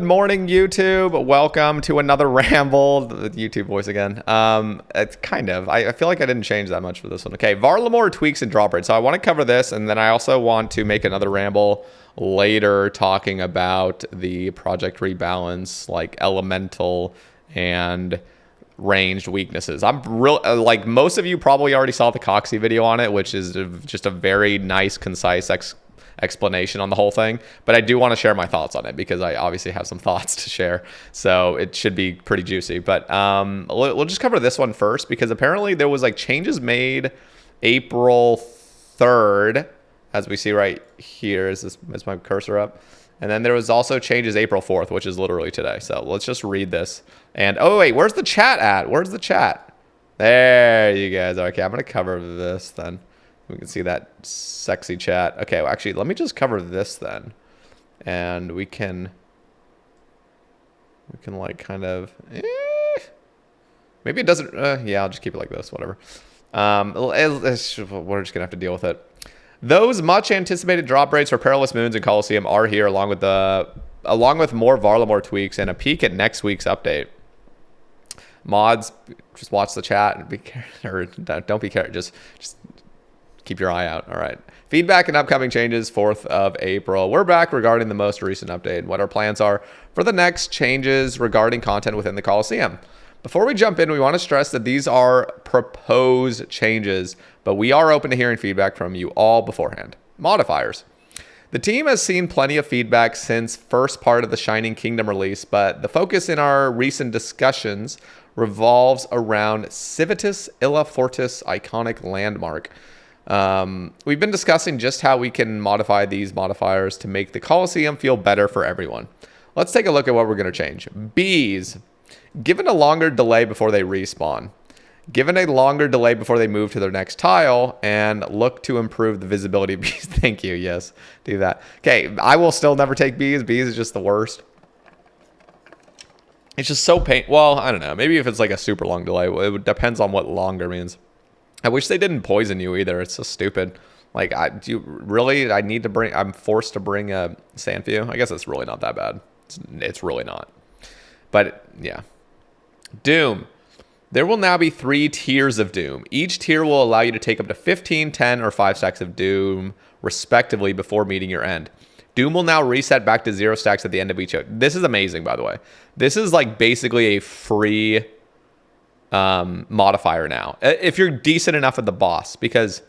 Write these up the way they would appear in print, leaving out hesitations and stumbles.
morning, YouTube. Welcome to another ramble. The YouTube voice again. It's kind of. I feel like I didn't change that much for this one. Okay, Varlamore tweaks and drop rate. So I want to cover this, and then I also want to make another ramble later talking about the Project Rebalance, like elemental and ranged weaknesses. I'm real like most of you probably already saw the Coxie video on it, which is just a very nice, concise explanation on the whole thing, but I do want to share my thoughts on it because I obviously have some thoughts to share, so it should be pretty juicy. But we'll just cover this one first because apparently there was like changes made April 3rd, as we see right here. Is my cursor up? And then there was also changes April 4th, which is literally today. So let's just read this. And oh wait, where's the chat at? Where's the chat? There you guys are. Okay, I'm gonna cover this then. We can see that sexy chat. Okay, well, actually, let me just cover this then. And we can like kind of, maybe it doesn't, yeah, I'll just keep it like this, whatever. We're just gonna have to deal with it. Those much anticipated drop rates for Perilous Moons and Coliseum are here along with more Varlamore tweaks and a peek at next week's update. Mods, just watch the chat and don't be careful, just keep your eye out. All right. Feedback and upcoming changes, 4th of April. We're back regarding the most recent update and what our plans are for the next changes regarding content within the Coliseum. Before we jump in, we want to stress that these are proposed changes, but we are open to hearing feedback from you all beforehand. Modifiers. The team has seen plenty of feedback since first part of the Shining Kingdom release, but the focus in our recent discussions revolves around Civitas Illa Fortis iconic landmark. We've been discussing just how we can modify these modifiers to make the Coliseum feel better for everyone. Let's take a look at what we're going to change. Bees. Given a longer delay before they respawn. Given a longer delay before they move to their next tile, and look to improve the visibility of bees. Thank you. Yes, do that. Okay, I will still never take bees. Bees is just the worst. It's just so well, I don't know. Maybe if it's like a super long delay. It depends on what longer means. I wish they didn't poison you either. It's so stupid. Like, I'm forced to bring a Sandview. I guess it's really not that bad. It's really not. But, yeah. Doom. There will now be 3 tiers of Doom. Each tier will allow you to take up to 15, 10, or 5 stacks of Doom, respectively, before meeting your end. Doom will now reset back to 0 stacks at the end of each. This is amazing, by the way. This is, like, basically a free modifier now, if you're decent enough at the boss, because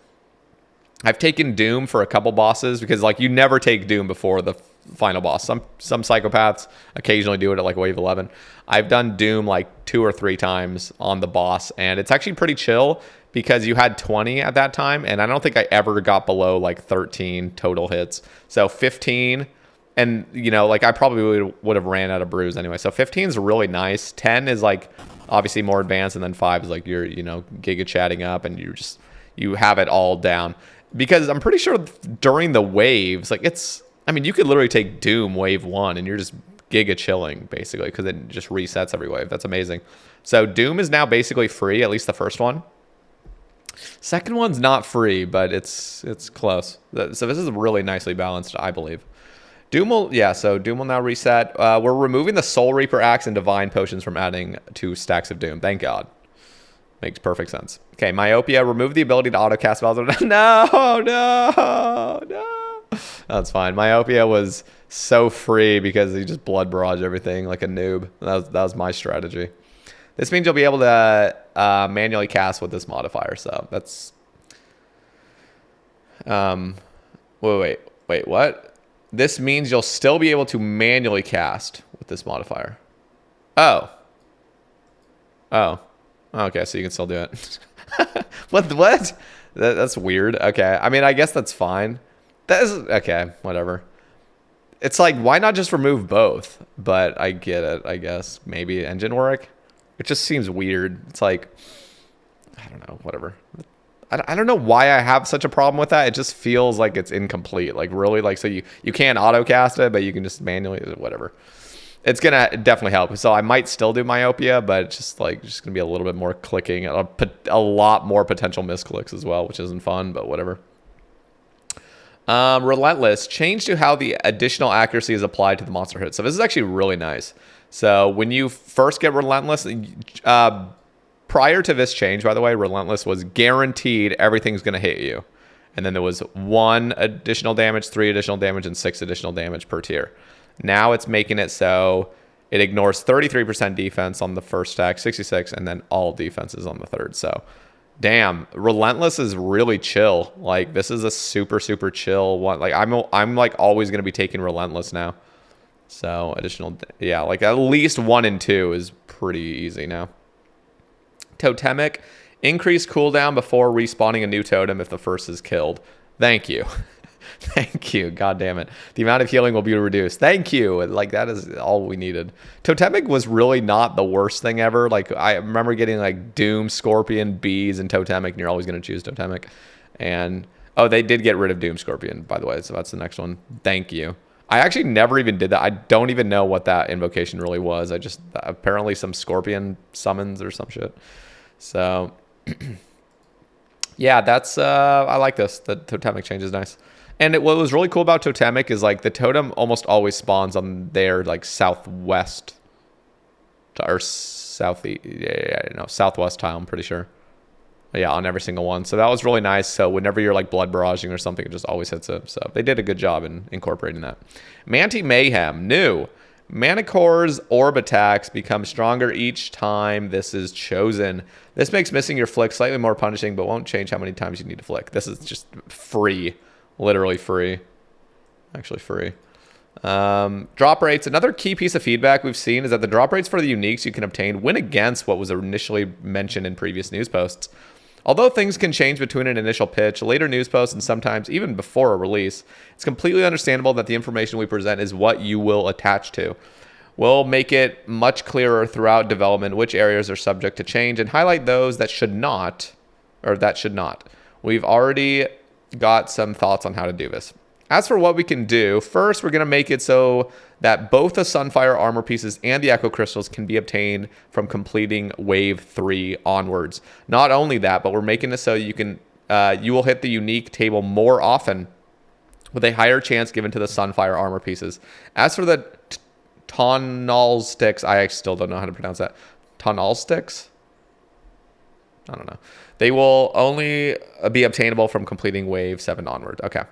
I've taken Doom for a couple bosses, because like you never take Doom before the final boss. Some psychopaths occasionally do it at like wave 11. I've done Doom like 2 or 3 times on the boss, and it's actually pretty chill because you had 20 at that time, and I don't think I ever got below like 13 total hits. So 15, and you know, like I probably would have ran out of brews anyway. So 15 is really nice. 10 is like obviously more advanced, and then 5 is like you're, you know, giga chatting up and you have it all down. Because I'm pretty sure during the waves, like I mean, you could literally take Doom wave 1 and you're just giga chilling basically because it just resets every wave. That's amazing. So Doom is now basically free, at least the first one. Second one's not free, but it's close. So this is really nicely balanced, I believe. Doom will now reset. We're removing the Soul Reaper Axe and Divine Potions from adding 2 stacks of Doom. Thank God. Makes perfect sense. Okay, Myopia. Remove the ability to auto-cast spells. No. That's fine. Myopia was so free because you just blood barrage everything like a noob. That was my strategy. This means you'll be able to manually cast with this modifier. So that's... Wait, what? This means you'll still be able to manually cast with this modifier. Oh. Okay, so you can still do it. What? That's weird. Okay. I mean, I guess that's fine. That is... Okay, whatever. It's like, why not just remove both? But I get it, I guess. Maybe engine work? It just seems weird. It's like... I don't know, whatever. I don't know why I have such a problem with that. It just feels like it's incomplete. Like, really? Like, so you can't auto-cast it, but you can just manually... Whatever. It's going to definitely help. So I might still do Myopia, but it's just going to be a little bit more clicking. A lot more potential misclicks as well, which isn't fun, but whatever. Relentless, change to how the additional accuracy is applied to the monster hit. So this is actually really nice. So when you first get Relentless, prior to this change, by the way, Relentless was guaranteed everything's going to hit you. And then there was 1 additional damage, 3 additional damage, and 6 additional damage per tier. Now it's making it so it ignores 33% defense on the first stack, 66, and then all defenses on the third. So, damn, Relentless is really chill. Like, this is a super, super chill one. Like, I'm like always going to be taking Relentless now. So, additional, yeah, like at least 1 and 2 is pretty easy now. Totemic, increase cooldown before respawning a new totem if the first is killed. Thank you. Thank you. God damn it. The amount of healing will be reduced. Thank you. Like, that is all we needed. Totemic was really not the worst thing ever. Like, I remember getting like Doom, Scorpion, Bees, and Totemic, and you're always going to choose Totemic. And, oh, they did get rid of Doom Scorpion, by the way. So that's the next one. Thank you. I actually never even did that. I don't even know what that invocation really was. I just, apparently some Scorpion summons or some shit. So, yeah, that's, I like this. The Totemic change is nice. And what was really cool about Totemic is like the totem almost always spawns on their like southwest or southeast, southwest tile, I'm pretty sure. But yeah, on every single one. So that was really nice. So whenever you're like blood barraging or something, it just always hits it. So they did a good job in incorporating that. Manti Mayhem, new. Manicore's orb attacks become stronger each time this is chosen. This makes missing your flick slightly more punishing, but won't change how many times you need to flick. This is just free. Literally free. Actually free. Drop rates. Another key piece of feedback we've seen is that the drop rates for the uniques you can obtain went against what was initially mentioned in previous news posts. Although things can change between an initial pitch, later news posts, and sometimes even before a release, it's completely understandable that the information we present is what you will attach to. We'll make it much clearer throughout development which areas are subject to change and highlight those that should not. We've already got some thoughts on how to do this. As for what we can do, first we're going to make it so that both the Sunfire armor pieces and the Echo Crystals can be obtained from completing Wave 3 onwards. Not only that, but we're making it so you will hit the unique table more often with a higher chance given to the Sunfire armor pieces. As for the Tonal Sticks, I still don't know how to pronounce that. Tonal Sticks? I don't know. They will only be obtainable from completing Wave 7 onward. Okay.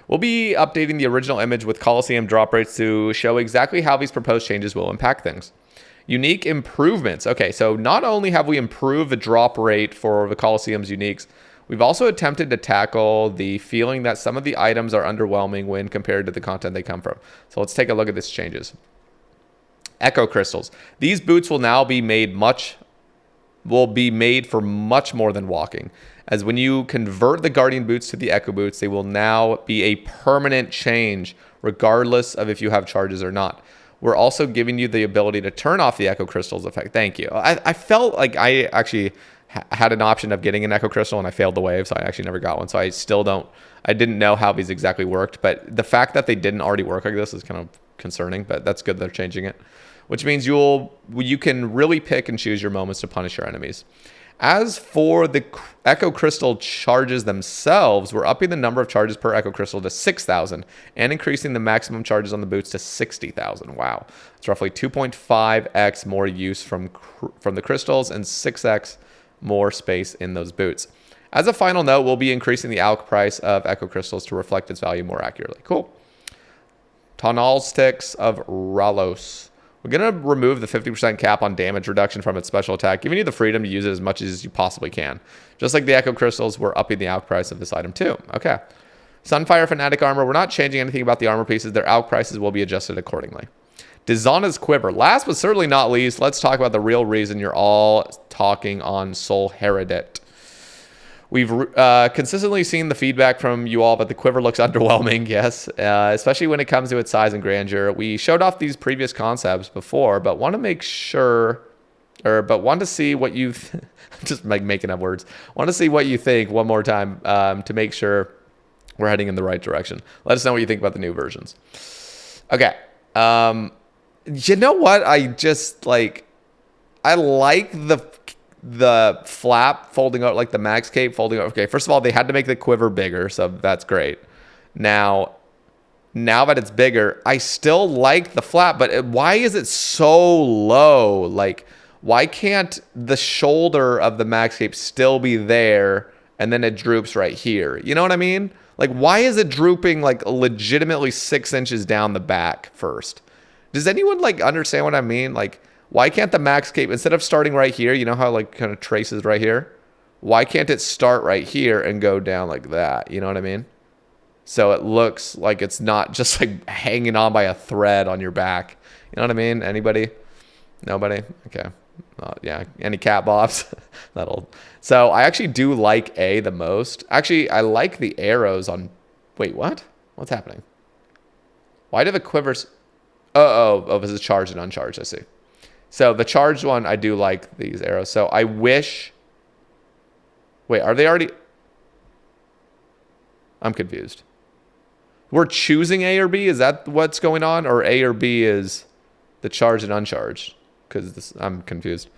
We'll be updating the original image with Coliseum drop rates to show exactly how these proposed changes will impact things. Unique improvements. Okay, so not only have we improved the drop rate for the Coliseum's uniques, we've also attempted to tackle the feeling that some of the items are underwhelming when compared to the content they come from. So let's take a look at these changes. Echo Crystals. These boots will now be made for much more than walking. As when you convert the Guardian boots to the Echo boots, they will now be a permanent change, regardless of if you have charges or not. We're also giving you the ability to turn off the Echo Crystals effect. Thank you. I felt like I actually had an option of getting an Echo Crystal and I failed the wave, so I actually never got one. So I didn't know how these exactly worked, but the fact that they didn't already work like this is kind of concerning, but that's good they're changing it. Which means you can really pick and choose your moments to punish your enemies. As for the Echo Crystal charges themselves, we're upping the number of charges per Echo Crystal to 6,000 and increasing the maximum charges on the boots to 60,000. Wow. It's roughly 2.5x more use from the crystals and 6x more space in those boots. As a final note, we'll be increasing the alch price of Echo Crystals to reflect its value more accurately. Cool. Tonal Sticks of Ralos. We're going to remove the 50% cap on damage reduction from its special attack, giving you the freedom to use it as much as you possibly can. Just like the Echo Crystals, we're upping the alch price of this item too. Okay. Sunfire Fanatic Armor. We're not changing anything about the armor pieces. Their alch prices will be adjusted accordingly. Dizana's Quiver. Last but certainly not least, let's talk about the real reason you're all talking on Soul Heredit. We've consistently seen the feedback from you all that the quiver looks underwhelming, yes, especially when it comes to its size and grandeur. We showed off these previous concepts before, but want to see what you just like making up words. Want to see what you think one more time to make sure we're heading in the right direction. Let us know what you think about the new versions. Okay. You know what? I like the flap folding out, like the max cape folding out. Okay, first of all, they had to make the quiver bigger, so that's great. Now that it's bigger, I still like the flat, but why is it so low? Like, why can't the shoulder of the max cape still be there and then it droops right here? You know what I mean? Like, why is it drooping like legitimately 6 inches down the back first? Does anyone like understand what I mean? Like, why can't the max cape, instead of starting right here, you know how like kind of traces right here? Why can't it start right here and go down like that? You know what I mean? So it looks like it's not just like hanging on by a thread on your back. You know what I mean? Anybody? Nobody? Okay. Yeah. Any cat bobs? So I actually do like A the most. Actually, I like the arrows on. Wait, what? What's happening? Why do the quivers? Oh, this is charged and uncharged. I see. So the charged one, I do like these arrows. So I wish. Wait, are they already? I'm confused. We're choosing A or B? Is that what's going on? Or A or B is the charged and uncharged? Because I'm confused.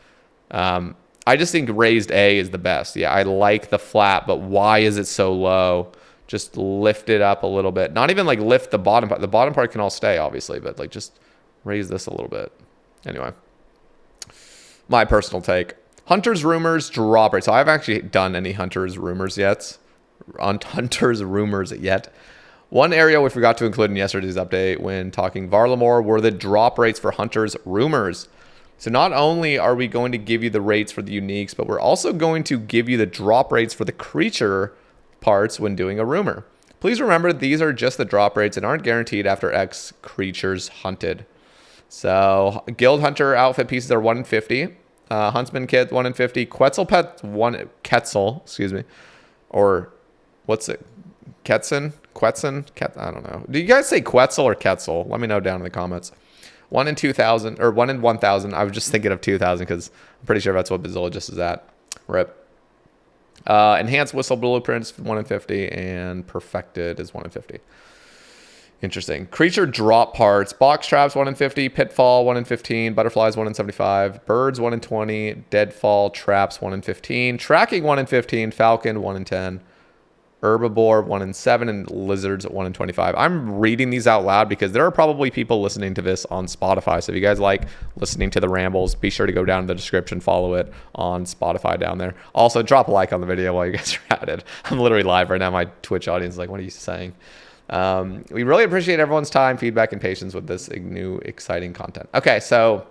I just think raised A is the best. Yeah, I like the flat, but why is it so low? Just lift it up a little bit. Not even like lift the bottom part. The bottom part can all stay, obviously, but like just raise this a little bit. Anyway, my personal take. Hunter's Rumors drop rate. So I haven't actually done any Hunter's Rumors yet. One area we forgot to include in yesterday's update when talking Varlamore were the drop rates for Hunter's Rumors. So not only are we going to give you the rates for the uniques, but we're also going to give you the drop rates for the creature parts when doing a rumor. Please remember these are just the drop rates and aren't guaranteed after X creatures hunted. So Guild Hunter outfit pieces are 1 in 50. Huntsman kit 1 in 50. Quetzal pet 1 Quetzal, excuse me. Or what's it? Quetzal? I don't know. Do you guys say Quetzal or Quetzal? Let me know down in the comments. 1 in 2,000 or 1 in 1,000. I was just thinking of 2,000 because I'm pretty sure that's what Bazillogist is at. Rip. Enhanced Whistle Blueprints 1 in 50 and Perfected is 1 in 50. Interesting. Creature drop parts. Box traps 1 in 50. Pitfall 1 in 15. Butterflies 1 in 75. Birds 1 in 20. Deadfall traps 1 in 15. Tracking 1 in 15. Falcon 1 in 10. Herbivore 1 in 7, and Lizards 1 in 25. I'm reading these out loud because there are probably people listening to this on Spotify. So if you guys like listening to the rambles, be sure to go down in the description, follow it on Spotify down there. Also, drop a like on the video while you guys are at it. I'm literally live right now. My Twitch audience is like, what are you saying? We really appreciate everyone's time, feedback, and patience with this new, exciting content. Okay, so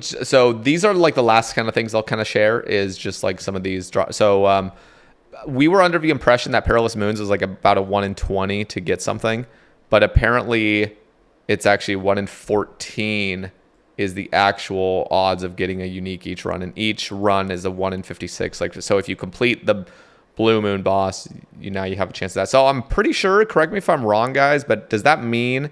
so these are like the last kind of things I'll kind of share is just like some of these. So we were under the impression that Perilous Moons was like about a 1 in 20 to get something, but apparently it's actually 1 in 14 is the actual odds of getting a unique each run, and each run is a 1 in 56. Like, so if you complete the Blue Moon boss, now you have a chance of that. So I'm pretty sure, correct me if I'm wrong, guys, but does that mean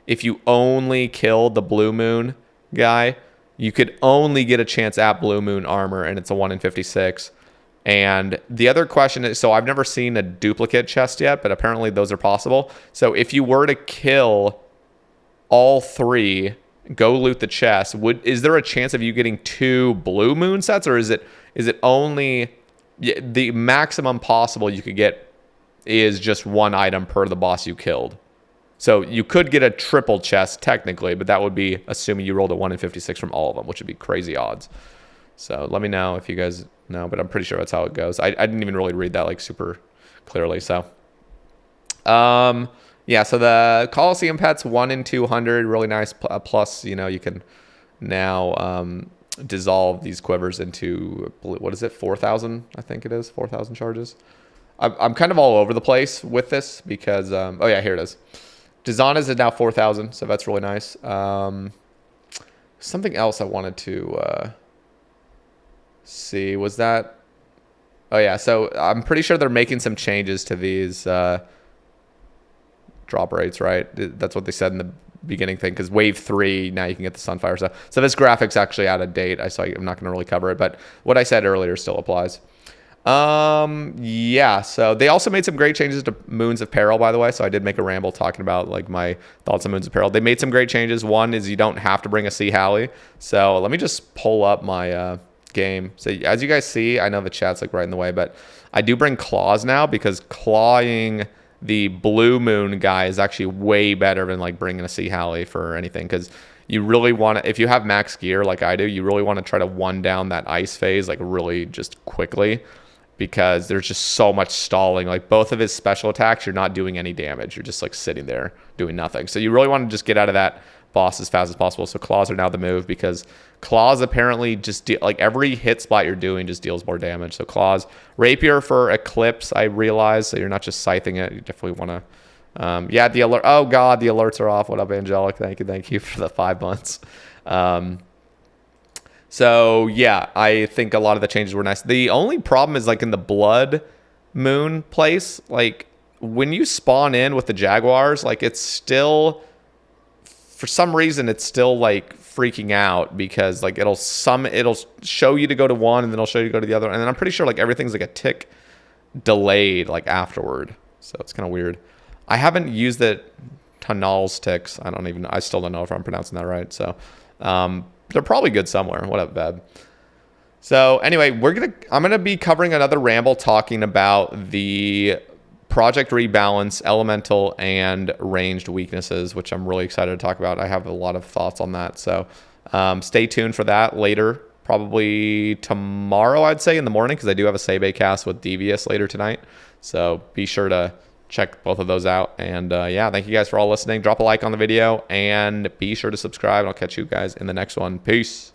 if you only killed the Blue Moon guy, you could only get a chance at Blue Moon armor, and it's a 1 in 56. And the other question is, so I've never seen a duplicate chest yet, but apparently those are possible. So if you were to kill all 3, go loot the chest, is there a chance of you getting 2 Blue Moon sets, or is it only the maximum possible you could get is just 1 item per the boss you killed? So you could get a triple chest technically, but that would be assuming you rolled a 1 in 56 from all of them, which would be crazy odds. So let me know if you guys know, but I'm pretty sure that's how it goes. I didn't even really read that like super clearly. So, yeah. So the Coliseum pets 1 in 200, really nice. Plus, you know, you can now dissolve these quivers into, what is it, 4,000? I think it is 4,000 charges. I'm kind of all over the place with this because oh yeah, here it is. Dizana's is now 4,000, so that's really nice. Something else I wanted to see was that. Oh yeah, so I'm pretty sure they're making some changes to these drop rates, right? That's what they said in the beginning thing, because wave 3 now you can get the Sunfire stuff. So this graphic's actually out of date. I'm not going to really cover it, but what I said earlier still applies. Yeah, so they also made some great changes to Moons of Peril, by the way. So I did make a ramble talking about like my thoughts on Moons of Peril. They made some great changes. One is you don't have to bring a Sea Halley. So let me just pull up my game. So as you guys see, I know the chat's like right in the way, but I do bring claws now because clawing the blue moon guy is actually way better than like bringing a Sea Halley for anything, because you really want to, if you have max gear like I do, you really want to try to one down that ice phase like really just quickly, because there's just so much stalling. Like both of his special attacks, you're not doing any damage. You're just like sitting there doing nothing. So you really want to just get out of that boss as fast as possible. So claws are now the move, because claws apparently just like every hit spot you're doing just deals more damage. So claws. Rapier for Eclipse, I realize, so you're not just scything it. You definitely want to yeah, the alert. Oh god, the alerts are off. What up, Angelic? Thank you for the 5 months. So yeah, I think a lot of the changes were nice. The only problem is like in the Blood Moon place, like when you spawn in with the Jaguars, like it's still, for some reason, it's still like freaking out, because like it'll show you to go to one and then it'll show you to go to the other, and then I'm pretty sure like everything's like a tick delayed like afterward. So it's kind of weird. I haven't used it. Tonal's ticks. I still don't know if I'm pronouncing that right. So they're probably good somewhere. What up, Beb? So anyway, I'm gonna be covering another ramble talking about the Project Rebalance, Elemental, and ranged weaknesses, which I'm really excited to talk about. I have a lot of thoughts on that. So stay tuned for that later, probably tomorrow, I'd say, in the morning, because I do have a Sebe cast with Devious later tonight. So be sure to check both of those out. And yeah, thank you guys for all listening. Drop a like on the video and be sure to subscribe. I'll catch you guys in the next one. Peace.